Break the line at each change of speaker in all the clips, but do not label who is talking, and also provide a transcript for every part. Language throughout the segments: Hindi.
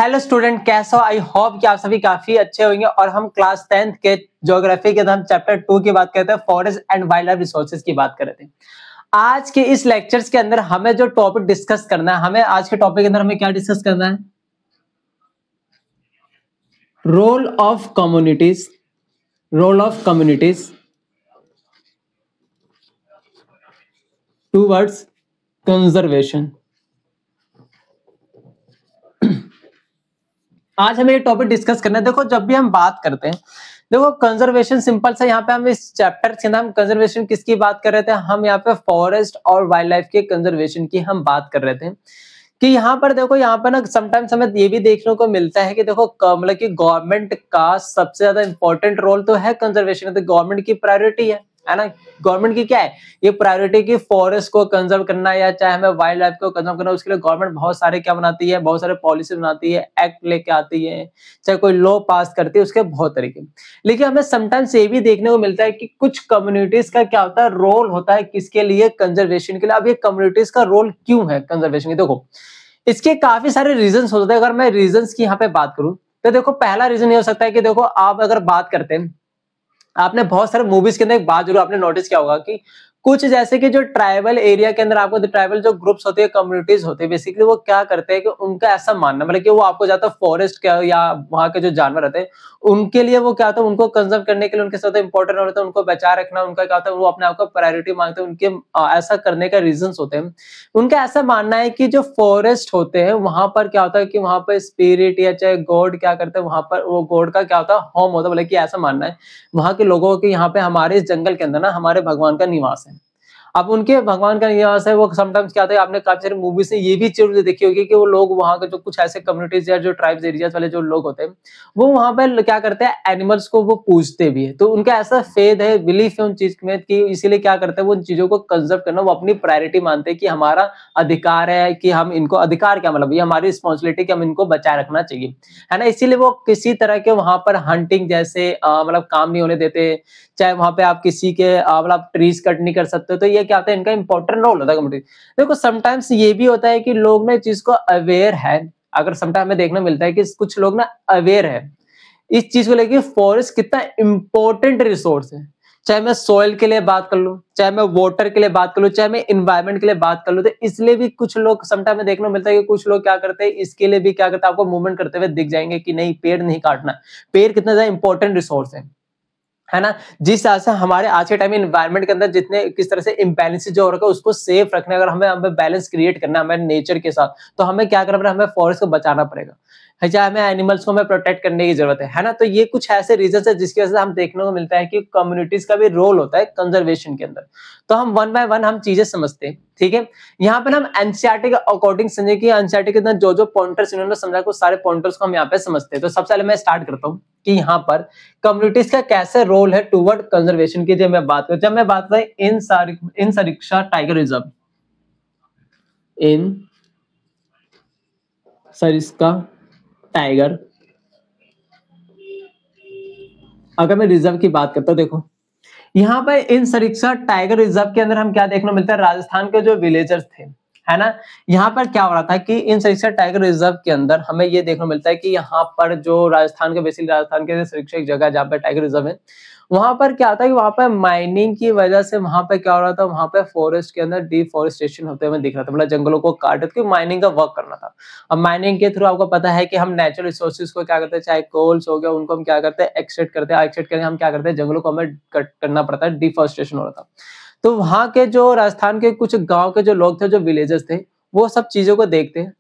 हेलो स्टूडेंट, कैसे हो? आई होप कि आप सभी काफी अच्छे होंगे। और हम क्लास 10th के ज्योग्राफी के अंदर हम चैप्टर 2 की बात करते हैं, forest and wild life resources की बात कर रहे थे। आज के इस लेक्चर्स के अंदर हमें जो टॉपिक डिस्कस करना है, हमें आज के टॉपिक के अंदर हमें क्या डिस्कस करना है? Role of communities towards conservation. आज हमें ये टॉपिक डिस्कस करना है। देखो, जब भी हम बात करते हैं, देखो कंजर्वेशन सिंपल से, यहाँ पे हम इस चैप्टर के नाम कंजर्वेशन किसकी बात कर रहे थे? हम यहाँ पे फॉरेस्ट और वाइल्ड लाइफ के कंजर्वेशन की हम बात कर रहे थे। कि यहाँ पर देखो, यहाँ पर ना समटाइम्स हमें ये भी देखने को मिलता है कि देखो मतलब कि गवर्नमेंट का सबसे ज्यादा इंपॉर्टेंट रोल तो है कंजर्वेशन, तो गवर्नमेंट की प्रायोरिटी है ना। गवर्नमेंट की क्या है ये प्रायोरिटी की फॉरेस्ट को कंजर्व करना या चाहे हमें वाइल्ड लाइफ को कंजर्व करना। उसके लिए गवर्नमेंट बहुत सारे क्या बनाती है, बहुत सारे पॉलिसी बनाती है, एक्ट लेके आती है, चाहे कोई लॉ पास करती है, उसके बहुत तरीके। लेकिन हमें समटाइम्स ये भी देखने को मिलता है कि कुछ कम्युनिटीज का क्या होता है, रोल होता है किसके लिए? कंजर्वेशन के लिए। अब ये कम्युनिटीज का रोल क्यों है कंजर्वेशन के? देखो, इसके काफी सारे रीजंस होते हैं। अगर मैं रीजंस की यहाँ पे बात करूं तो देखो, पहला रीजन ये हो सकता है कि देखो, आप अगर बात करते हैं, आपने बहुत सारे मूवीज के अंदर एक बात जरूर आपने नोटिस किया होगा कि कुछ जैसे कि जो ट्राइबल एरिया के अंदर आपको ट्राइबल जो ग्रुप्स होते हैं, कम्युनिटीज होते हैं, बेसिकली वो क्या करते हैं कि उनका ऐसा मानना मतलब कि वो आपको ज्यादा फॉरेस्ट या वहां के जो जानवर रहते हैं उनके लिए वो क्या होता है, उनको कंजर्व करने के लिए उनके साथ इंपॉर्टेंट होता है, उनको बचा रखना उनका क्या होता है, वो अपने आप को प्रायोरिटी मांगते हैं। उनके ऐसा करने का रीजन होते हैं। उनका ऐसा मानना है कि जो फॉरेस्ट होते हैं वहां पर क्या होता है कि वहां पर स्पिरिट या चाहे गॉड क्या करते हैं, वहां पर वो गॉड का क्या होता है, होम होता है। मतलब कि ऐसा मानना है वहां के लोगों के, यहाँ पे हमारे इस जंगल के अंदर ना हमारे भगवान का निवास है। अब उनके भगवान का निवास है, वो समटाइम्स क्या होता है, आपने काफी सारी मूवी से ये भी चीज देखी होगी कि वो लोग वहां के जो कुछ ऐसे कम्युनिटीज या जो ट्राइब्स एरियाज वाले जो लोग होते हैं वो वहां पर क्या करते हैं, एनिमल्स को वो पूजते भी है। तो उनका ऐसा फेथ है, बिलीफ है उन चीज में कि इसीलिए क्या करते हैं वो उन चीजों को कंजर्व करना वो अपनी प्रायोरिटी मानते हैं कि हमारा अधिकार है कि हम इनको, अधिकार क्या मतलब ये हमारी रिस्पॉन्सिबिलिटी कि हम इनको बचाए रखना चाहिए, है ना। इसीलिए वो किसी तरह के वहां पर हंटिंग जैसे मतलब काम नहीं होने देते, चाहे वहां पे आप किसी के मतलब ट्रीज कट नहीं कर सकते। तो ये क्या होता है, इनका इंपॉर्टेंट रोल होता है कम्युनिटी। देखो समटाइम्स ये भी होता है कि लोग ना इस चीज को अवेयर है। अगर समटाइम हमें देखने मिलता है कि कुछ लोग ना अवेयर है इस चीज को लेके, फॉरेस्ट कितना इंपॉर्टेंट रिसोर्स है। चाहे मैं सॉइल के लिए बात कर लूं, चाहे मैं वाटर के लिए बात कर लूं, चाहे मैं इन्वायरमेंट के लिए बात कर लूं, तो इसलिए भी कुछ लोग समटाइम में देखने को मिलता है कि कुछ लोग क्या करते हैं, इसके लिए भी क्या करते हैं, आपको मूवमेंट करते हुए दिख जाएंगे कि नहीं, पेड़ नहीं काटना। पेड़ कितना ज्यादा इंपॉर्टेंट रिसोर्स है ना। जिस तरह से हमारे आज के टाइम में एनवायरनमेंट के अंदर जितने किस तरह से इम्बैलेंस जो हो रखा है उसको सेफ रखने, अगर हमें बैलेंस क्रिएट करना है हमें नेचर के साथ, तो हमें क्या करना पड़ेगा, हमें फॉरेस्ट को बचाना पड़ेगा, चाहे हमें एनिमल्स को हमें प्रोटेक्ट करने की जरूरत है ना। तो ये कुछ ऐसे रीजन है जिसकी वजह से हम देखने को मिलता है कि कम्युनिटीज का भी रोल होता है कंजर्वेशन के अंदर। तो हम वन बाय वन हम चीजें समझते हैं, ठीक है। यहाँ पर हम एनसीईआरटी के अकॉर्डिंग समझे कि एनसीईआरटी के अंदर जो जो पॉइंटर्स इन्होंने समझा, कुछ सारे पॉइंटर्स को हम यहाँ पे समझते हैं। तो सबसे पहले मैं स्टार्ट करता हूँ कि यहाँ पर कम्युनिटीज का कैसे रोल है टुवर्ड कंजर्वेशन की। जब मैं बात करूं, जब मैं बात करूं इन सरिस्का टाइगर रिजर्व, इन सरिस्का टाइगर, अगर मैं रिजर्व की बात करता हूं, देखो यहाँ पर इन सरिस्का टाइगर रिजर्व के अंदर हम क्या देखने को मिलता है, राजस्थान के जो विलेजर्स थे, है ना। यहाँ पर क्या हो रहा था कि इन सरिस्का टाइगर रिजर्व के अंदर हमें ये देखने को मिलता है कि यहाँ पर जो राजस्थान के, बेसिकली राजस्थान के सरिस्का एक जगह जहाँ पे टाइगर रिजर्व है, वहां पर क्या होता है कि वहां पर माइनिंग की वजह से वहां पे क्या हो रहा था, वहां पे फॉरेस्ट के अंदर डिफॉरेस्टेशन होते हुए दिख रहा था। मतलब जंगलों को काट के माइनिंग का वर्क करना था। अब माइनिंग के थ्रू आपको पता है कि हम नेचुरल रिसोर्सेज को क्या करते हैं, चाहे कोल्स हो गया, उनको हम क्या करते हैं, एक्सट्रैक्ट करते हैं। एक्सट्रैक्ट करके हम क्या करते हैं, जंगलों को हमें कट करना पड़ता है, डिफॉरेस्टेशन हो रहा था। तो वहां के जो राजस्थान के कुछ गांव के जो लोग थे, जो विलेजर्स थे, वो सब चीजों को देखते हैं,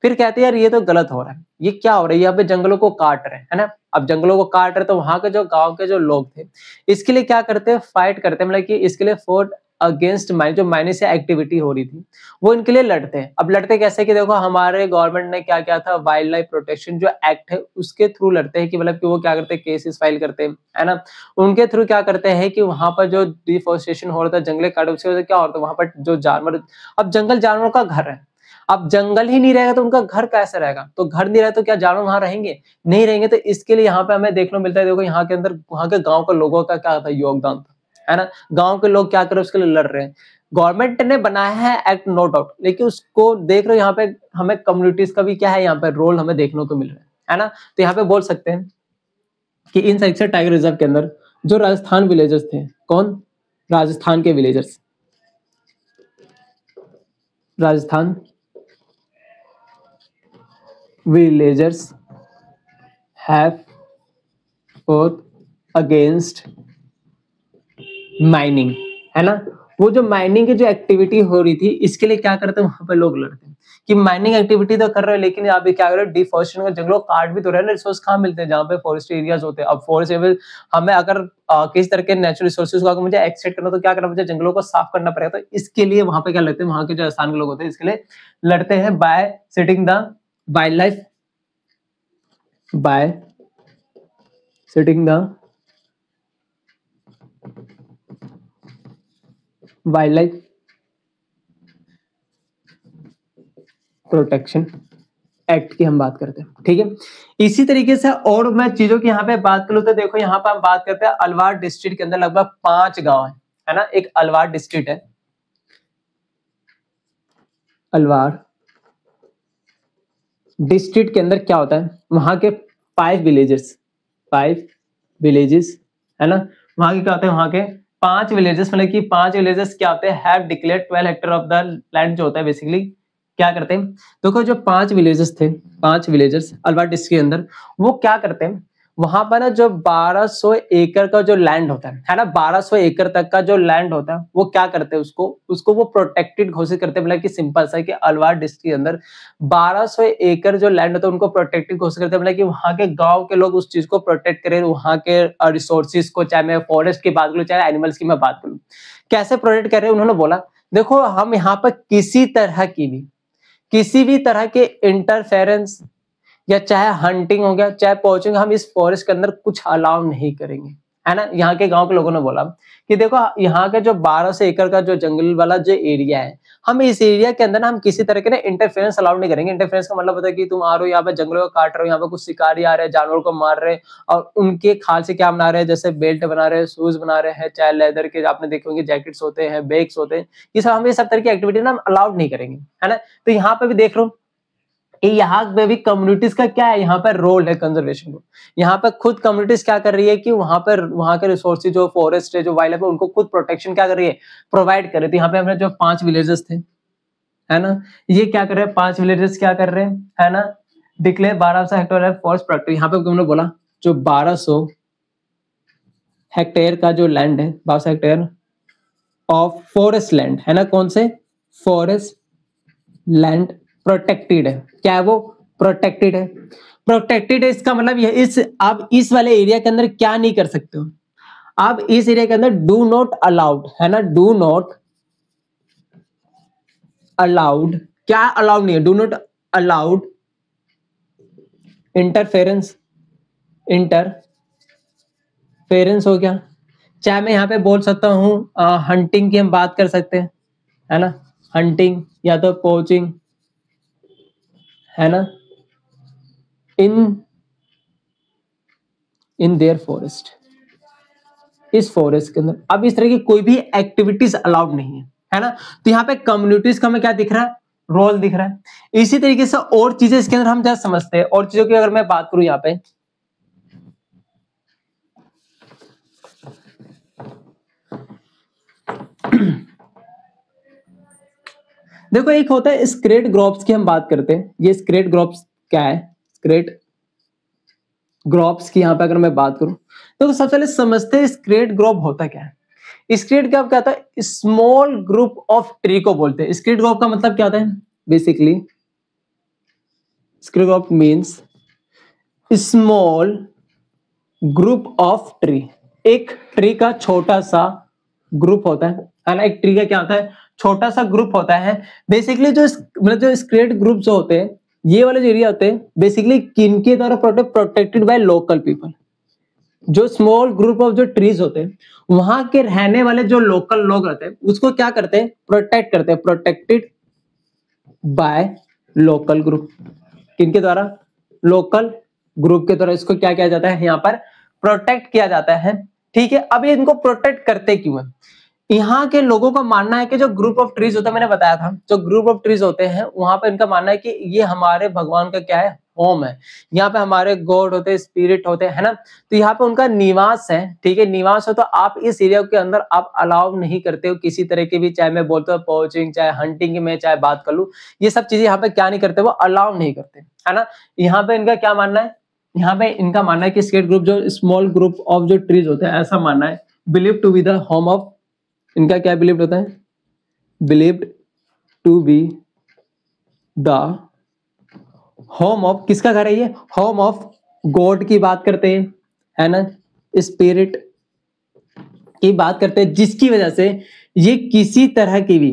फिर कहते हैं यार ये तो गलत हो रहा है, ये क्या हो रहा है, यहाँ पे जंगलों को काट रहे हैं, है ना। अब जंगलों को काट रहे तो वहां के जो गांव के जो लोग थे इसके लिए क्या करते हैं, फाइट करते हैं। मतलब कि इसके लिए फोर्ट अगेंस्ट माइन, जो माइनिंग से एक्टिविटी हो रही थी वो इनके लिए लड़ते हैं। अब लड़ते कैसे कि देखो, हमारे गवर्नमेंट ने क्या किया था, वाइल्ड लाइफ प्रोटेक्शन जो एक्ट है उसके थ्रू लड़ते हैं। कि मतलब कि वो क्या करते हैं, केसेस फाइल करते हैं, है ना। उनके थ्रू क्या करते हैं कि वहां पर जो डिफॉरेस्टेशन हो रहा था, जंगले काटे, उसकी वजह से क्या होता है, वहां पर जो जानवर, अब जंगल जानवरों का घर है, अब जंगल ही नहीं रहेगा तो उनका घर कैसे रहेगा, तो घर नहीं रहे तो क्या जानवर वहां रहेंगे, नहीं रहेंगे। तो इसके लिए यहाँ पे हमें देखने को मिलता है, देखो यहाँ के अंदर वहां के गांव के लोगों का क्या था, योगदान था, है ना। गांव के लोग क्या कर रहे हैं उसके लिए लड़ रहे हैं। गवर्नमेंट ने बनाया है एक्ट नो डाउट, लेकिन उसको देख रहे हो यहाँ पे हमें कम्युनिटीज का भी क्या है यहाँ पे रोल हमें देखने को मिल रहा है ना। तो यहाँ पे बोल सकते हैं कि इन सेक्शन टाइगर रिजर्व के अंदर जो राजस्थान विलेजर्स थे, कौन, राजस्थान के villagers, Rajasthan villagers have fought against mining, है ना। वो जो माइनिंग की जो एक्टिविटी हो रही थी इसके लिए क्या करते हैं वहां पे लोग लड़ते हैं कि माइनिंग एक्टिविटी तो कर रहे हैं लेकिन यहाँ पे क्या कर रहे हैं, डिफॉरेस्टेशन का जंगलों काट भी तो रहे हैं, रिसोर्स कहाँ मिलते हैं जहाँ पे फॉरेस्ट एरियाज होते हैं। अब फॉरेस्ट एरिया हमें अगर किस तरह के नेचुरल रिसोर्सेज को अगर मुझे एक्सट्रैक्ट करना तो क्या करना, मुझे जंगलों को साफ करना पड़ेगा। तो इसके लिए वहां पे क्या लगते हैं, वहां के जो आसान के लोग होते हैं इसके लिए लड़ते हैं bye sitting the wild life, bye sitting the wild life protection act की हम बात करते हैं, ठीक है। इसी तरीके से और मैं चीजों की यहाँ पे बात करूं तो देखो यहाँ पे हम बात करते हैं अलवार डिस्ट्रिक्ट के अंदर लगभग 5 गांव है ना। एक अलवार डिस्ट्रिक्ट है, अलवार डिस्ट्रिक्ट के अंदर क्या होता है, वहां के 5 विलेजेस है ना। वहां के क्या होते हैं, वहां के 5 विलेजेस, मतलब कि 5 विलेजेस क्या होते हैं, have declared 12 hectare of the land, जो होता है बेसिकली क्या करते हैं। देखो जो 5 विलेजेस थे, 5 विलेजर्स अलवार डिस्ट्रिक्ट के अंदर, वो क्या करते हैं वहां पर ना जो 1200 एकड़ का जो लैंड होता है ना, 1200 एकड़ तक का जो लैंड होता है वो क्या करते हैं, उसको वो प्रोटेक्टेड घोषित करते हैं। मतलब कि सिंपल सा है कि अलवार डिस्ट्रिक्ट के अंदर 1200 एकड़ जो लैंड होता है उनको प्रोटेक्टेड घोषित करते हैं। मतलब कि वहां के गांव के लोग उस चीज को प्रोटेक्ट करें, वहां के रिसोर्सेज को, चाहे मैं फॉरेस्ट की बात करूं चाहे एनिमल्स की मैं बात करूं, कैसे प्रोटेक्ट कर रहे हैं। उन्होंने बोला देखो हम यहाँ पर किसी भी तरह के इंटरफेरेंस या चाहे हंटिंग हो गया चाहे पोचिंग, हम इस फॉरेस्ट के अंदर कुछ अलाउ नहीं करेंगे, है ना। यहाँ के गांव के लोगों ने बोला कि देखो यहाँ के जो 1200 एकड़ का जो जंगल वाला जो एरिया है, हम इस एरिया के अंदर ना हम किसी तरह के ना इंटरफेरेंस अलाउड नहीं करेंगे। इंटरफेरेंस का मतलब होता है कि तुम आ रहे हो यहाँ पे जंगलों को काट रहे हो, यहाँ पे कुछ शिकारी आ रहे हैं जानवरों को मार रहे हैं और उनके खाल से क्या बना रहे हैं, जैसे बेल्ट बना रहे हैं, शूज बना रहे हैं, चाहे लेदर के आपने देखे होंगे जैकेट्स होते हैं, बैग्स होते हैं, ये सब हम ये सब तरह की एक्टिविटी ना हम अलाउड नहीं करेंगे, है ना। तो यहाँ पे भी देख लो यहाँ पे भी कम्युनिटीज का क्या है, यहाँ पर रोल है कंजर्वेशन को। यहाँ पर खुद कम्युनिटीज क्या कर रही है कि वहां पर वहां के रिसोर्सेज जो फॉरेस्ट है जो वाइल्ड लाइफ है उनको खुद प्रोटेक्शन क्या कर रही है, प्रोवाइड कर रही थी। यहाँ पे हमने जो 5 विलेजेस थे, है ना, ये क्या कर रहे हैं, 5 विलेजेस क्या कर रहे हैं, है ना, डिक्लेयर 1200 हेक्टेयर फॉरेस्ट प्रोटेक्ट। यहाँ पे हमने बोला जो 1200 हेक्टेयर का जो लैंड है, 1200 हेक्टेयर ऑफ फॉरेस्ट लैंड, है ना, कौन से फॉरेस्ट लैंड प्रोटेक्टेड है। क्या है वो, प्रोटेक्टेड है। प्रोटेक्टेड है इसका मतलब ये आप इस वाले एरिया के अंदर क्या नहीं कर सकते हो, आप इस एरिया के अंदर डू नॉट अलाउड, है ना, डू नॉट अलाउड, क्या अलाउड नहीं है, डू नॉट अलाउड इंटरफेरेंस हो गया। चाहे मैं यहाँ पे बोल सकता हूँ हंटिंग की हम बात कर सकते हैं, है ना, हंटिंग या तो पोचिंग, है ना, इन देयर फॉरेस्ट, इस फॉरेस्ट के अंदर। अब इस तरह की कोई भी एक्टिविटीज अलाउड नहीं है ना। तो यहाँ पे कम्युनिटीज का हमें क्या दिख रहा है, रोल दिख रहा है। इसी तरीके से और चीजें इसके अंदर हम क्या समझते हैं, और चीजों की अगर मैं बात करूं यहाँ पे देखो एक होता है स्क्रेड ग्रोव्स की हम बात करते हैं। ये स्क्रेड ग्रोव्स क्या है, स्क्रेड ग्रोव्स की यहाँ पे अगर मैं बात करूं तो सबसे पहले समझते हैं स्क्रेड ग्रोव होता क्या है। स्क्रेड ग्रोव क्या होता है, स्मॉल ग्रुप ऑफ ट्री को बोलते हैं। स्क्रेड ग्रोव का मतलब क्या होता है, basically sacred grove means small group of tree. एक ट्री का छोटा सा ग्रुप होता है ना, एक ट्री का क्या होता है, छोटा सा ग्रुप होता है। बेसिकली जो मतलब जो स्क्रेड ग्रुप जो होते हैं, ये वाले जो एरिया होते हैं बेसिकली किनके द्वारा प्रोटेक्टेड बाय लोकल पीपल। जो स्मॉल ग्रुप ऑफ जो ट्रीज होते हैं वहां के रहने वाले जो लोकल लोग रहते हैं उसको क्या करते हैं, प्रोटेक्ट करते हैं, प्रोटेक्टेड बाय लोकल ग्रुप। किनके द्वारा, लोकल ग्रुप के द्वारा इसको क्या किया जाता है, यहाँ पर प्रोटेक्ट किया जाता है, ठीक है, अब ये इनको प्रोटेक्ट करते क्यों है? यहाँ के लोगों का मानना है कि जो ग्रुप ऑफ ट्रीज होता है, मैंने बताया था, जो ग्रुप ऑफ ट्रीज होते हैं वहां पर इनका मानना है कि ये हमारे भगवान का क्या है, होम है। यहाँ पे हमारे गॉड होते हैं, स्पिरिट होते हैं, है ना। तो यहाँ पे उनका निवास है, ठीक है, निवास हो। तो आप इस एरिया के अंदर आप अलाउ नहीं करते हो किसी तरह की भी, चाहे मैं बोलता हूँ पोचिंग, चाहे हंटिंग में, चाहे बात कर लूँ, ये सब चीजें यहाँ पे क्या नहीं करते, वो अलाउ नहीं करते, है ना। यहाँ पे इनका क्या मानना है, यहाँ पे इनका मानना है कि स्केट ग्रुप, जो स्मॉल ग्रुप ऑफ जो ट्रीज होते हैं, ऐसा मानना है, believe to be the home of, इनका क्या बिलीव होता है, believed to be the home of, किसका घर है ये, होम ऑफ गॉड की बात करते हैं, है ना, स्पिरिट की बात करते हैं, जिसकी वजह से ये किसी तरह की भी,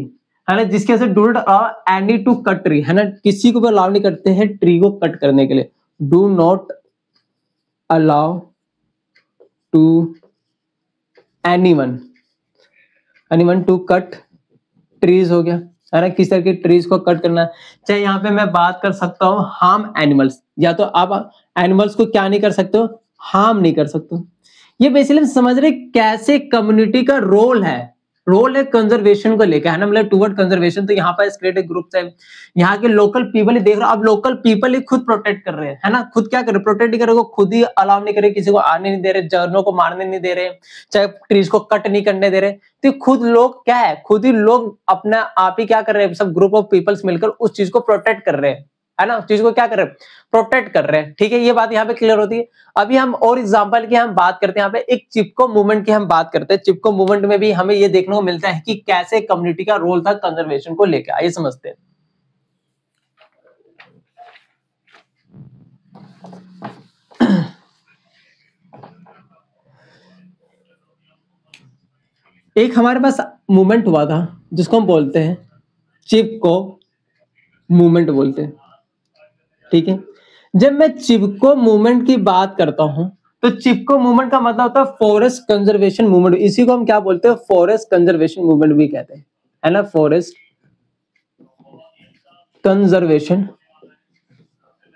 है ना, जिसकी वजह से do not allow any two cut tree, है ना, किसी को भी अलाउ नहीं करते हैं ट्री को कट करने के लिए, do not allow to anyone to cut trees हो गया, है ना, किस तरह के ट्रीज को कट करना है। चाहे यहाँ पे मैं बात कर सकता हूँ हार्म एनिमल्स, या तो आप एनिमल्स को क्या नहीं कर सकते हो, हार्म नहीं कर सकते हो। ये बेसिकली समझ रहे कैसे कम्युनिटी का रोल है कंजर्वेशन को लेकर, है ना, मतलब टुवर्ड कंजर्वेशन। तो यहाँ पर क्रिएटिव ग्रुप्स है, यहाँ के लोकल पीपल ही देख रहे हो, अब लोकल पीपल ही खुद प्रोटेक्ट कर रहे हैं, है ना, खुद क्या कर रहे, प्रोटेक्ट नहीं कर रहे, खुद ही अलाउ नहीं कर रहे, किसी को आने नहीं दे रहे, जानवरों को मारने नहीं दे रहे, चाहे ट्रीज को कट नहीं करने दे रहे। तो खुद लोग क्या है, खुद ही लोग अपना आप ही क्या कर रहे हैं, सब ग्रुप ऑफ पीपल्स मिलकर उस चीज को प्रोटेक्ट कर रहे हैं, है ना, उस चीज को क्या कर रहे हैं, प्रोटेक्ट कर रहे हैं, ठीक है, ये बात यहाँ पे क्लियर होती है। अभी हम और एग्जांपल की हम बात करते हैं, यहाँ पे एक चिपको मूवमेंट की हम बात करते हैं। चिपको मूवमेंट में भी हमें ये देखने को मिलता है कि कैसे कम्युनिटी का रोल था कंजर्वेशन को लेकर, आइए समझते हैं। एक हमारे पास मूवमेंट हुआ था जिसको हम बोलते हैं चिपको मूवमेंट बोलते हैं, ठीक है। जब मैं चिपको मूवमेंट की बात करता हूं तो चिपको मूवमेंट का मतलब होता है फॉरेस्ट कंजर्वेशन मूवमेंट, इसी को हम क्या बोलते हैं, फॉरेस्ट कंजर्वेशन मूवमेंट भी कहते हैं, है ना, फॉरेस्ट कंजर्वेशन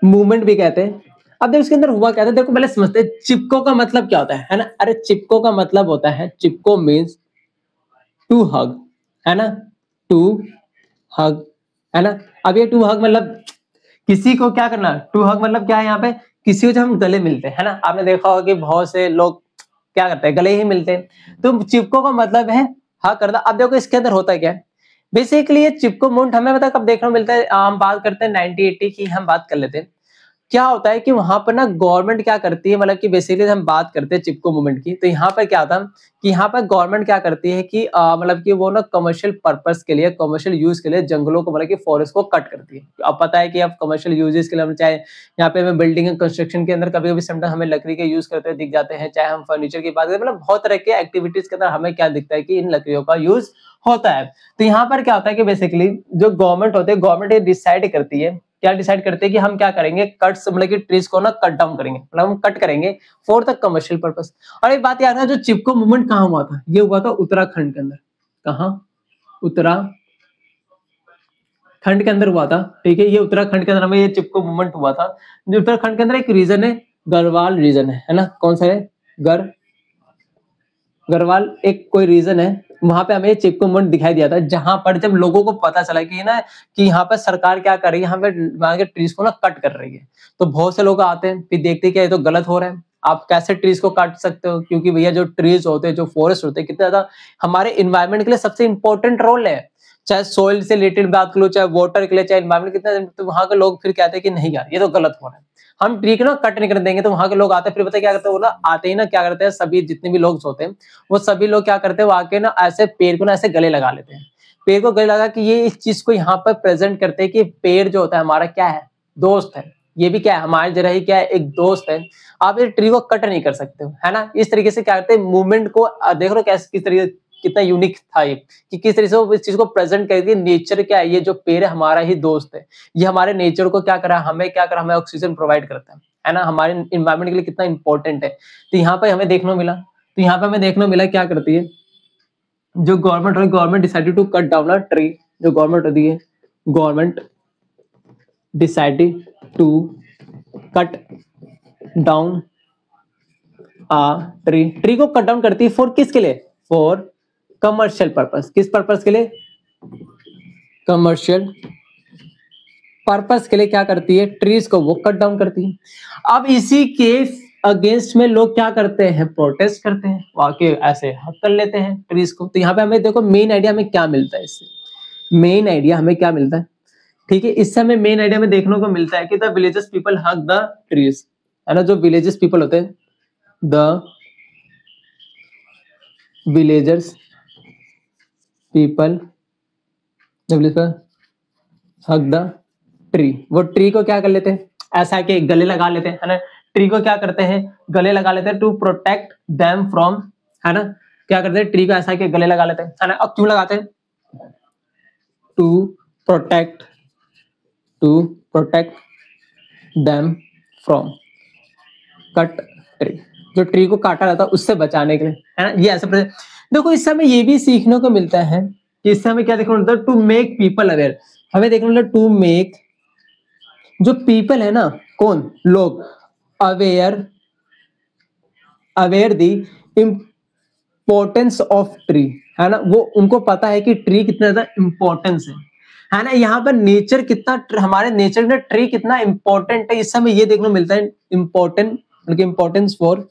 मूवमेंट भी कहते हैं। अब देखो इसके अंदर हुआ क्या था, देखो पहले समझते हैं चिपको का मतलब क्या होता है ना। अरे चिपको का मतलब होता है, चिपको मीन्स टू हग, है ना, टू हग, है ना। अब ये टू हग मतलब किसी को क्या करना, टू हग मतलब क्या है, यहाँ पे किसी को जब हम गले मिलते हैं, है ना, आपने देखा होगा कि बहुत से लोग क्या करते हैं, गले ही मिलते हैं। तो चिपको का मतलब है हग करना। अब देखो इसके अंदर होता है क्या, बेसिकली ये चिपको मूवमेंट हमें पता कब देखने को मिलता है, हम बात करते हैं 1980 की हम बात कर लेते हैं। क्या होता है कि वहां पर ना गवर्नमेंट क्या करती है, मतलब कि बेसिकली हम बात करते हैं चिपको मूवमेंट की, तो यहाँ पर क्या था कि यहाँ पर गवर्नमेंट क्या करती है कि मतलब कि वो ना कमर्शियल पर्पस के लिए, कमर्शियल यूज के लिए जंगलों को, मतलब कि फॉरेस्ट को कट करती है। अब पता है कि अब कमर्शियल यूजेस के लिए हम चाहे यहाँ पे हमें बिल्डिंग एंड कंस्ट्रक्शन के अंदर कभी कभी समटाइम हमें लकड़ी के यूज करते हुए दिख जाते हैं, चाहे हम फर्नीचर की बात करें, मतलब बहुत तरह के एक्टिविटीज के अंदर हमें क्या दिखता है कि इन लकड़ियों का यूज होता है। तो यहाँ पर क्या होता है कि बेसिकली जो गवर्नमेंट होती है, गवर्नमेंट ये डिसाइड करती है, क्या डिसाइड करते हैं कि हम क्या करेंगे, कट्स मतलब कि ट्रीज को ना कट डाउन करेंगे, मतलब हम कट करेंगे फॉर द कमर्शियल पर्पस। और एक बात याद है, जो चिपको मूवमेंट कहाँ हुआ था, ये हुआ था उत्तराखंड के अंदर, कहाँ, उत्तराखंड के अंदर हुआ था, ठीक है, ये उत्तराखंड के अंदर हमें ये चिपको मूवमेंट हुआ था। जो उत्तराखंड के अंदर एक रीजन है, गढ़वाल रीजन है ना, कौन सा है, गढ़वाल एक कोई रीजन है, वहां पे हमें चिपको मूवमेंट दिखाई दिया था, जहां पर जब लोगों को पता चला कि ना कि यहाँ पर सरकार क्या कर रही है, यहाँ पे वहां के ट्रीज को ना कट कर रही है, तो बहुत से लोग आते हैं, फिर देखते हैं कि ये तो गलत हो रहा है, आप कैसे ट्रीज को काट सकते हो, क्योंकि भैया जो ट्रीज होते हैं, जो फॉरेस्ट होते हैं, कितना ज्यादा हमारे इन्वायरमेंट के लिए सबसे इंपॉर्टेंट रोल है, चाहे सोइल से रिलेटेड बात करो, चाहे वाटर के लिए, चाहे इन्वायरमेंट कितना, तो वहां के लोग फिर कहते हैं कि नहीं यार ये तो गलत हो रहा है, हम ट्री को ना कट नहीं कर देंगे। तो वहां के लोग आते हैं, फिर पता क्या करते हैं, वो ना आते ही ना क्या करते हैं, सभी जितने भी लोग होते हैं वो सभी लोग क्या करते हैं, वो आके ना ऐसे पेड़ को ना ऐसे गले लगा लेते हैं, पेड़ को गले लगा कि ये इस चीज को यहाँ पर प्रेजेंट करते हैं कि पेड़ जो होता है हमारा क्या है, दोस्त है, ये भी क्या है, हमारे जरा ही क्या है, एक दोस्त है, आप ये ट्री को कट नहीं कर सकते हो, है ना। इस तरीके से क्या करते हैं, मूवमेंट को देख लो कैसे, किस तरीके कितना यूनिक था ये, कि किस तरीके से वो इस चीज को प्रेजेंट करती है, नेचर क्या है, ये जो पेड़ है हमारा ही दोस्त है, ये हमारे नेचर को क्या करा, हमें क्या करा, हमें ऑक्सीजन प्रोवाइड करता है ना, हमारे इन्वायरमेंट के लिए कितना इंपॉर्टेंट है। तो यहाँ पे हमें देखने को मिला, तो यहाँ पे हमें देखने को मिला क्या करती है जो गवर्नमेंट है, government decided to cut down a tree, जो गवर्नमेंट होती है, government decided to cut down tree को कट डाउन करती है फॉर किसके लिए? For commercial purpose. किस पर्पस के लिए? कमर्शियल पर्पस के लिए क्या करती है? ट्रीज को वो कट डाउन करती है। अब इसी के अगेंस्ट में लोग क्या करते हैं? प्रोटेस्ट करते हैं, वाकई ऐसे हक कर लेते हैं ट्रीज को। तो यहाँ पे हमें देखो मेन आइडिया हमें क्या मिलता है इससे, मेन आइडिया हमें क्या मिलता है, ठीक है, इससे हमें मेन आइडिया में देखने को मिलता है कि द विलेजेस पीपल हक द ट्रीज, है ना। जो विलेजेस पीपल होते हैं, द विलेजर्स पीपल हक द ट्री, वो ट्री को क्या कर लेते हैं? ऐसा कि गले लगा लेते हैं, है ना। ट्री को क्या करते हैं? गले लगा लेते हैं टू प्रोटेक्ट देम फ्रॉम, है ना। क्या करते हैं? ट्री को ऐसा कि गले लगा लेते हैं, है ना। अब क्यों लगाते हैं? To protect them from cut tree, जो ट्री को काटा जाता है उससे बचाने के लिए, है ना। ये ऐसे देखो इससे हमें ये भी सीखने को मिलता है कि इससे हमें क्या देखने को मिलता है? टू मेक पीपल अवेयर, हमें देखने को मिलता है टू मेक, जो पीपल है ना, कौन? लोग, aware the importance of tree, है ना। वो उनको पता है कि ट्री कितना ज्यादा इंपॉर्टेंस है ना। यहाँ पर नेचर कितना, हमारे नेचर में ट्री कितना इंपॉर्टेंट है, इससे हमें ये देखने को मिलता है। इंपॉर्टेंट मतलब इंपॉर्टेंस फॉर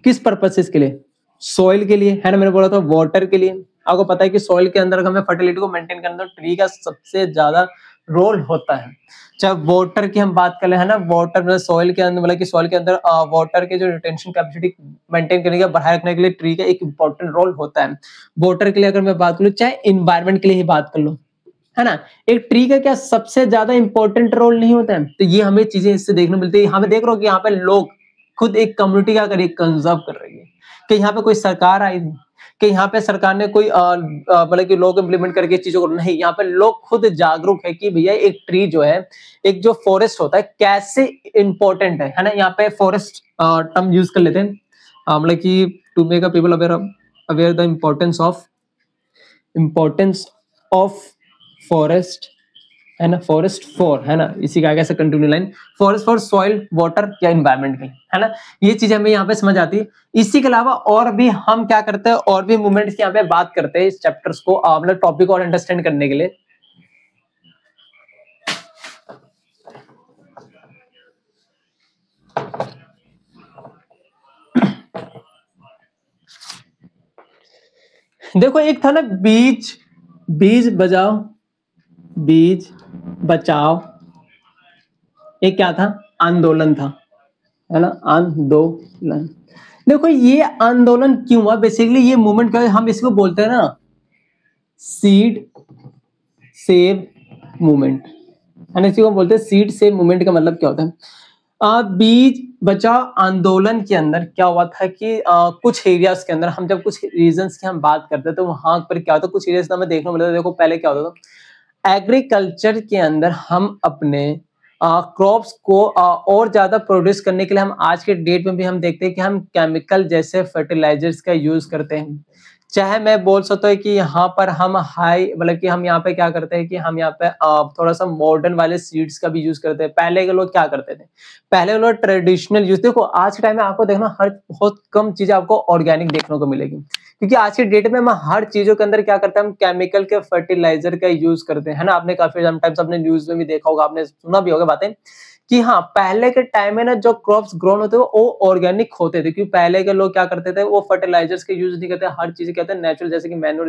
किस पर्पसेस के लिए? सॉइल के लिए, है ना। मैंने बोला था वाटर के लिए। आपको पता है कि सॉइल के अंदर हमें फर्टिलिटी को मेंटेन करने में ट्री का सबसे ज्यादा रोल होता है। चाहे वाटर की हम बात कर ले, है ना, वाटर मतलब सॉइल के अंदर, मतलब कि सॉइल के अंदर वाटर के जो रिटेंशन कैपेसिटी मेंटेन करने का, बढ़ाए रखने के लिए ट्री का एक इंपॉर्टेंट रोल होता है। वाटर के लिए अगर मैं बात करूं, चाहे इन्वायरमेंट के लिए ही बात कर लो, है ना, एक ट्री का क्या सबसे ज्यादा इंपॉर्टेंट रोल नहीं होता है? तो ये हमें चीजें इससे देखने को मिलती है। हमें देख रहे हो कि यहाँ पे लोग खुद एक कम्युनिटी क्या कर रही है? कंजर्व कर रही है। कि यहाँ पे कोई सरकार आई थी, कि यहाँ पे सरकार ने कोई मतलब कि लोग इम्प्लीमेंट करके इस चीजों को, नहीं, यहाँ पे लोग खुद जागरूक है कि भैया एक ट्री जो है, एक जो फॉरेस्ट होता है कैसे इंपॉर्टेंट है ना। यहाँ पे फॉरेस्ट टर्म यूज कर लेते हैं, मतलब कि to make a people aware the importance of forest, है ना। फॉरेस्ट फॉर, है ना, इसी का आगे से continue line, forest for soil, water या एनवायरनमेंट के, है ना। ये चीजें हमें यहाँ पे समझ आती है। इसी के अलावा और भी हम क्या करते हैं, और भी मूवमेंट्स की यहाँ पे बात करते हैं इस चैप्टर्स को मतलब टॉपिक और अंडरस्टैंड करने के लिए। देखो एक था ना बीज बचाओ, एक क्या था? आंदोलन था, है ना, आंदोलन। देखो ये आंदोलन क्यों हुआ? बेसिकली ये मूवमेंट क्या है, हम इसको बोलते हैं ना सीड सेव मूवमेंट, है ना। इसी को बोलते हैं सीड सेव मूवमेंट। का मतलब क्या होता है? बीज बचाओ आंदोलन के अंदर क्या हुआ था कि कुछ एरियाज के अंदर, हम जब कुछ रीजन्स की हम बात करते हैं तो वहां पर क्या होता है, कुछ एरियाज हमें देखने को मिलता है। देखो पहले क्या होता था, एग्रीकल्चर के अंदर हम अपने क्रॉप्स को और ज्यादा प्रोड्यूस करने के लिए हम आज के डेट में भी हम देखते हैं कि हम केमिकल जैसे फर्टिलाइजर्स का यूज करते हैं। चाहे मैं बोल सकता हूँ कि यहाँ पर हम हाई, मतलब कि हम यहाँ पे क्या करते हैं कि हम यहाँ पे थोड़ा सा मॉडर्न वाले सीड्स का भी यूज करते हैं। पहले के लोग क्या करते थे? पहले के लोग ट्रेडिशनल यूज, देखो आज के टाइम में आपको देखना हर बहुत कम चीजें आपको ऑर्गेनिक देखने को मिलेगी, क्योंकि आज के डेट में हम हर चीजों के अंदर क्या करते हैं, हम केमिकल के फर्टिलाइजर का यूज करते हैं, है ना। आपने काफी टाइम्स अपने न्यूज में भी देखा होगा, आपने सुना भी होगा बातें कि हाँ पहले के टाइम में ना जो क्रॉप्स ग्रोन होते थे वो ऑर्गेनिक होते थे, क्योंकि पहले के लोग क्या करते थे, वो फर्टिलाइजर्स के यूज नहीं करते, हर चीज कहते हैं नेचुरल, जैसे कि मैन्योर,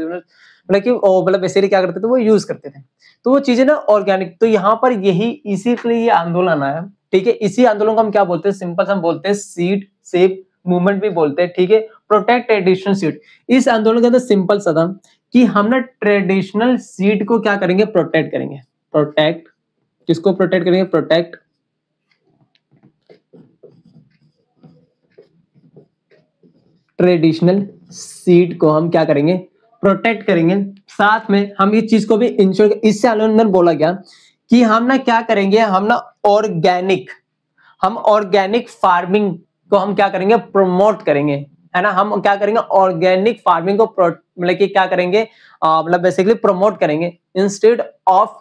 मतलब कि मतलब बेसिकली क्या करते थे, वो यूज करते थे। तो वो चीजें ना ऑर्गेनिक। तो यहाँ पर यही इसी के लिए ये आंदोलन आया, ठीक है। इसी आंदोलन को हम क्या बोलते हैं? सिंपल हम बोलते हैं सीड सेव मूवमेंट भी बोलते हैं, ठीक है। प्रोटेक्ट ट्रेडिशनल सीड, इस आंदोलन के अंदर सिंपल सा था कि हम ना ट्रेडिशनल सीड को क्या करेंगे? प्रोटेक्ट करेंगे। प्रोटेक्ट किसको प्रोटेक्ट करेंगे? प्रोटेक्ट ट्रेडिशनल सीड को हम क्या करेंगे? प्रोटेक्ट करेंगे। साथ में हम इस चीज को भी इंश्योर, इससे आंदोलन बोला गया कि हम ना क्या करेंगे, हम ना ऑर्गेनिक फार्मिंग को हम क्या करेंगे? प्रमोट करेंगे, है ना। हम क्या करेंगे? ऑर्गेनिक फार्मिंग को मतलब कि क्या करेंगे, मतलब बेसिकली प्रमोट करेंगे, इंस्टेड ऑफ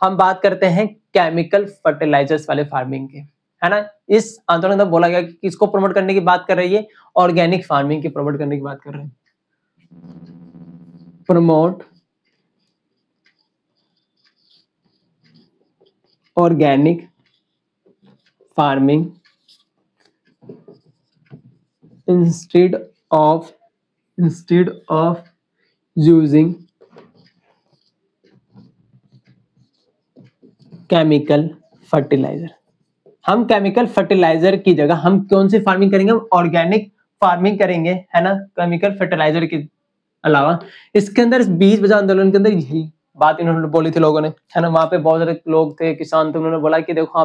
हम बात करते हैं केमिकल फर्टिलाइजर्स वाले फार्मिंग के, है ना। इस आंदोलन में बोला गया कि किसको प्रमोट करने की बात कर रही है, ऑर्गेनिक फार्मिंग की प्रमोट करने की बात कर रहे हैं। Promote organic farming instead of using chemical fertilizer. हम केमिकल फर्टिलाइजर की जगह हम कौन सी फार्मिंग करेंगे, हम ऑर्गेनिक फार्मिंग करेंगे, है ना, केमिकल फर्टिलाइजर के अलावा। इसके अंदर बीज बचाओ आंदोलन के अंदर यही बात इन्होंने बोली थी लोगों ने, है ना। वहां पे बहुत सारे लोग थे, किसान थे, उन्होंने बोला कि देखो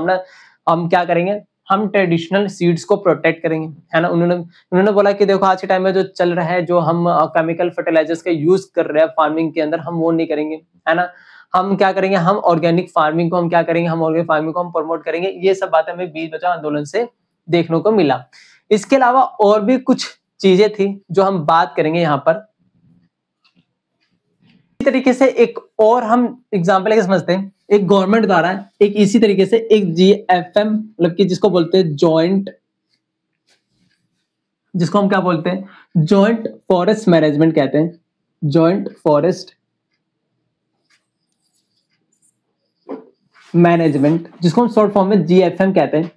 हम क्या करेंगे, हम ट्रेडिशनल सीड्स को प्रोटेक्ट करेंगे, है ना। उन्होंने बोला कि देखो आज के टाइम में जो चल रहा है, जो हम केमिकल फर्टिलाइजर्स का यूज कर रहे हैं फार्मिंग के अंदर, हम वो नहीं करेंगे, है ना। हम क्या करेंगे, हम ऑर्गेनिक फार्मिंग को हम क्या करेंगे, हम ऑर्गेनिक फार्मिंग को हम प्रमोट करेंगे। ये सब बातें हमें बीज बचाओ आंदोलन से देखने को मिला। इसके अलावा और भी कुछ चीजें थी जो हम बात करेंगे यहाँ पर। इसी तरीके से एक और हम एग्जाम्पल लेके समझते हैं, एक गवर्नमेंट द्वारा एक इसी तरीके से एक GFM, मतलब कि जिसको बोलते हैं जॉइंट, जिसको हम क्या बोलते हैं, जॉइंट फॉरेस्ट मैनेजमेंट कहते हैं, जॉइंट फॉरेस्ट मैनेजमेंट, जिसको हम शॉर्ट फॉर्म में GFM कहते हैं।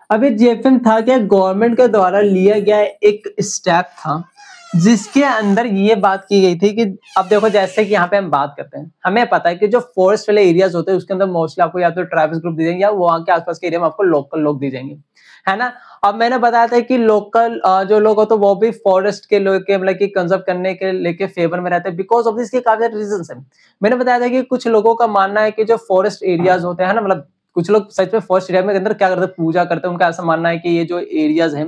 अब ये GFM था क्या, गवर्नमेंट के द्वारा लिया गया एक स्टेप था जिसके अंदर ये बात की गई थी कि अब देखो जैसे कि यहाँ पे हम बात करते हैं, हमें पता है कि जो फॉरेस्ट वाले एरियाज होते हैं उसके अंदर मोस्टली आपको या तो ट्राइबल्स ग्रुप दी जाएंगे या वहाँ के आसपास के एरिया में आपको लोकल लोग दी जाएंगे, है ना। अब मैंने बताया था कि लोकल जो लोग होते हैं वो भी फॉरेस्ट के लोग के मतलब कि कंजर्व करने के लेके फेवर में रहते हैं, बिकॉज ऑफ दिस के काफी सारे रीजंस हैं। मैंने बताया था कि कुछ लोगों का मानना है कि जो फॉरेस्ट एरियाज होते हैं ना, मतलब कुछ लोग सच में फॉरेस्ट एरिया में अंदर क्या करते हैं, पूजा करते हैं। उनका ऐसा मानना है कि ये जो एरियाज हैं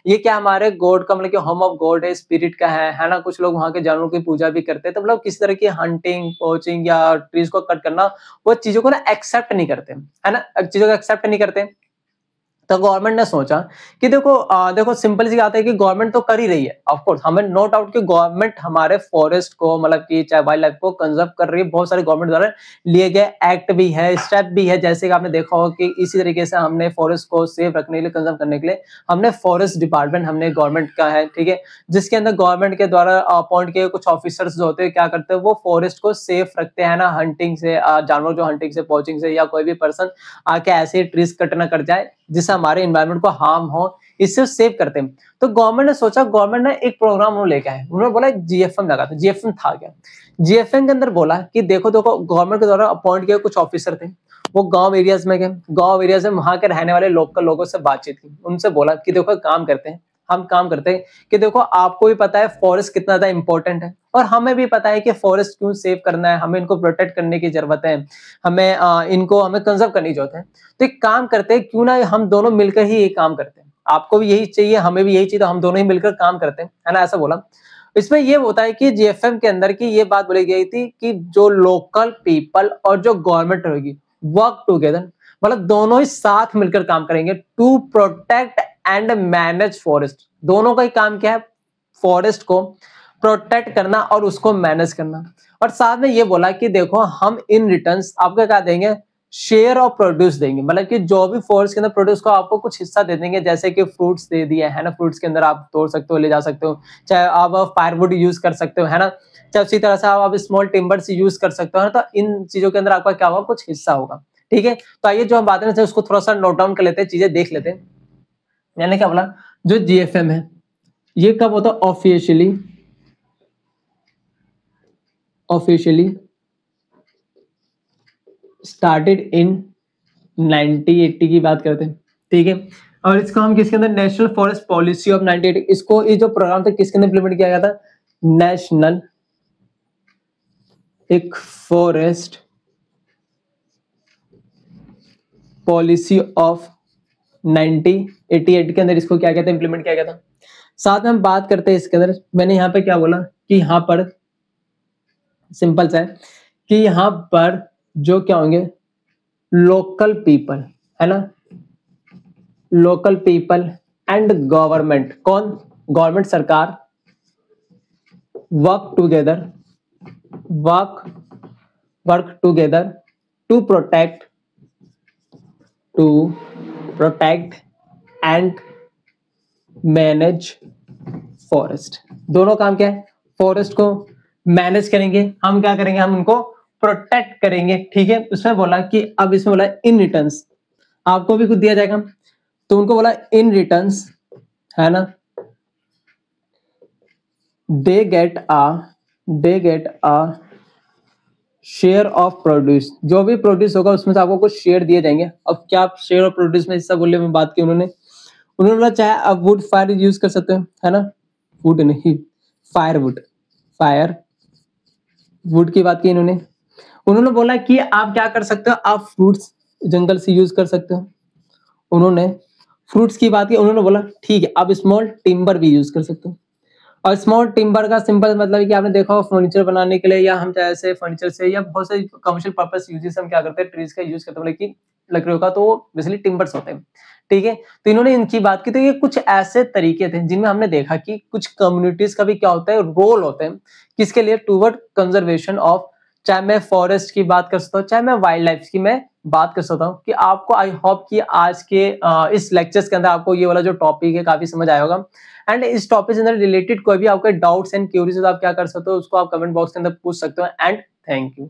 ये क्या हमारे गॉड का मतलब कि होम ऑफ गॉड है, स्पिरिट का है ना। कुछ लोग वहाँ के जानवरों की पूजा भी करते हैं। तो मतलब किसी तरह की हंटिंग, पोचिंग या ट्रीज को कट करना, वो चीजों को ना एक्सेप्ट नहीं करते, है ना, चीजों को एक्सेप्ट नहीं करते। तो गवर्नमेंट ने सोचा कि देखो सिंपल सी बात है कि गवर्नमेंट तो कर ही रही है, ऑफ कोर्स हमें नो डाउट कि गवर्नमेंट हमारे फॉरेस्ट को मतलब कि चाहे वाइल्ड लाइफ को कंजर्व कर रही है। बहुत सारे गवर्नमेंट द्वारा लिए गए एक्ट भी है, स्टेप भी है, जैसे कि आपने देखा होगा कि इसी तरीके से हमने फॉरेस्ट को सेफ रखने के लिए, कंजर्व करने के लिए हमने फॉरेस्ट डिपार्टमेंट हमने गवर्नमेंट का है, ठीक है, जिसके अंदर गवर्नमेंट के द्वारा अपॉइंट किए कुछ ऑफिसर्स जो होते हैं क्या करते हैं, वो फॉरेस्ट को सेफ रखते हैं ना, हंटिंग से, जानवर जो हंटिंग से, पोचिंग से, या कोई भी पर्सन आके ऐसे ट्रीज कट ना कर जाए जिससे हमारे एनवायरनमेंट को हार्म हो, इससे सेव करते हैं। तो गवर्नमेंट ने सोचा, गवर्नमेंट ने एक प्रोग्राम उन्होंने लेके आए, उन्होंने बोला GFM लगा था। GFM था क्या, GFM के अंदर बोला कि देखो गवर्नमेंट के द्वारा अपॉइंट किए कुछ ऑफिसर थे, वो गांव एरियाज में गए, गांव एरियाज में वहां के रहने वाले लोकल लोगों से बातचीत की, उनसे बोला कि देखो काम करते हैं, हम काम करते हैं कि देखो आपको भी पता है फॉरेस्ट कितना ज्यादा इंपॉर्टेंट है और हमें भी पता है कि फॉरेस्ट क्यों सेव करना है, हमें इनको प्रोटेक्ट करने की जरूरत है, हमें इनको हमें कंजर्व करने की जरूरत है। तो एक काम करते हैं, क्यों ना हम दोनों मिलकर ही ये काम करते हैं, आपको भी यही चाहिए, हमें भी यही चाहिए, तो हम दोनों ही मिलकर काम करते हैं, है ना, ऐसा बोला। इसमें ये होता है कि GFM के अंदर की ये बात बोली गई थी कि जो लोकल पीपल और जो गवर्नमेंट रहेगी वर्क टुगेदर, मतलब दोनों ही साथ मिलकर काम करेंगे to protect and manage forest. दोनों का ही काम क्या है, फॉरेस्ट को प्रोटेक्ट करना और उसको मैनेज करना। और साथ में ये बोला कि देखो हम इन रिटर्न्स आपको क्या देंगे, शेयर ऑफ प्रोड्यूस देंगे, मतलब कि जो भी फॉरेस्ट के अंदर प्रोड्यूस को आपको कुछ हिस्सा दे देंगे, जैसे कि फ्रूट्स दे दिए, है ना, फ्रूट्स के अंदर आप तोड़ सकते हो, ले जा सकते हो, चाहे आप फायरवुड यूज कर सकते हो, है ना, चाहे उसी तरह से आप स्मॉल टिम्बर्स यूज कर सकते हो, है ना। तो इन चीजों के अंदर आपका क्या होगा, कुछ हिस्सा होगा, ठीक है। तो आइए जो हम बात करते हैं उसको थोड़ा सा नोट डाउन कर लेते हैं, चीजें देख लेते हैं। मैंने क्या बोला, जो GFM है ये कब होता है, ऑफिशियली स्टार्टेड इन 1980 की बात करते हैं, ठीक है। और इसको हम किसके अंदर, नेशनल फॉरेस्ट पॉलिसी ऑफ 1980, इसको ये जो प्रोग्राम था किसके अंदर इंप्लीमेंट किया गया था, नेशनल एक फॉरेस्ट पॉलिसी ऑफ 1988 के अंदर इसको क्या कहते हैं, इंप्लीमेंट किया गया था। साथ में हम बात करते हैं इसके अंदर, मैंने यहाँ पे क्या बोला कि यहाँ पर सिंपल सा है कि यहाँ पर जो क्या होंगे, लोकल पीपल, है ना, लोकल पीपल एंड गवर्नमेंट, कौन, गवर्नमेंट सरकार, work together to protect and manage forest. दोनों काम क्या है, फॉरेस्ट को मैनेज करेंगे, हम क्या करेंगे, हम उनको प्रोटेक्ट करेंगे, ठीक है। उसमें बोला कि अब इसमें बोला इन रिटर्न्स, आपको भी कुछ दिया जाएगा, तो उनको बोला इन रिटर्न्स, है ना, they get a share of produce, जो भी प्रोड्यूस होगा उसमें से आपको कुछ शेयर दिए जाएंगे। अब क्या शेयर ऑफ प्रोड्यूस में हिस्सा बोलने में बात की उन्होंने बोला चाहे आप वुड फायर यूज कर सकते हो, है ना, वुड नहीं, फायर वुड की बात की उन्होंने बोला कि आप क्या कर सकते हो, आप फ्रूट्स जंगल से यूज कर सकते हो। उन्होंने फ्रूट्स की बात की, उन्होंने बोला ठीक है आप स्मॉल टिम्बर भी यूज कर सकते हो। और स्मॉल टिम्बर का सिंपल मतलब है कि आपने देखा हो फर्नीचर बनाने के लिए, या हम जैसे फर्नीचर से या बहुत से कमर्शियल पर्पस यूजेस हम क्या करते हैं, ट्रीज का यूज करते हैं, लेकिन लकड़ियों का तो बेसिकली टिम्बर्स होते हैं, ठीक है। तो इन्होंने इनकी बात की, तो ये कुछ ऐसे तरीके थे जिनमें हमने देखा कि कुछ कम्युनिटीज का भी क्या होता है, रोल होते हैं किसके लिए, टूवर्ड कंजर्वेशन ऑफ, चाहे मैं फॉरेस्ट की बात कर सकता हूँ, चाहे मैं वाइल्ड लाइफ की मैं बात कर सकता हूँ। कि आपको आई होप कि आज के इस लेक्चर्स के अंदर आपको ये वाला जो टॉपिक है काफी समझ आया होगा। एंड इस टॉपिक से अंदर रिलेटेड कोई भी आपके डाउट्स एंड क्यूरीज आप क्या कर सकते हो, उसको आप कमेंट बॉक्स के अंदर पूछ सकते हो। And thank you.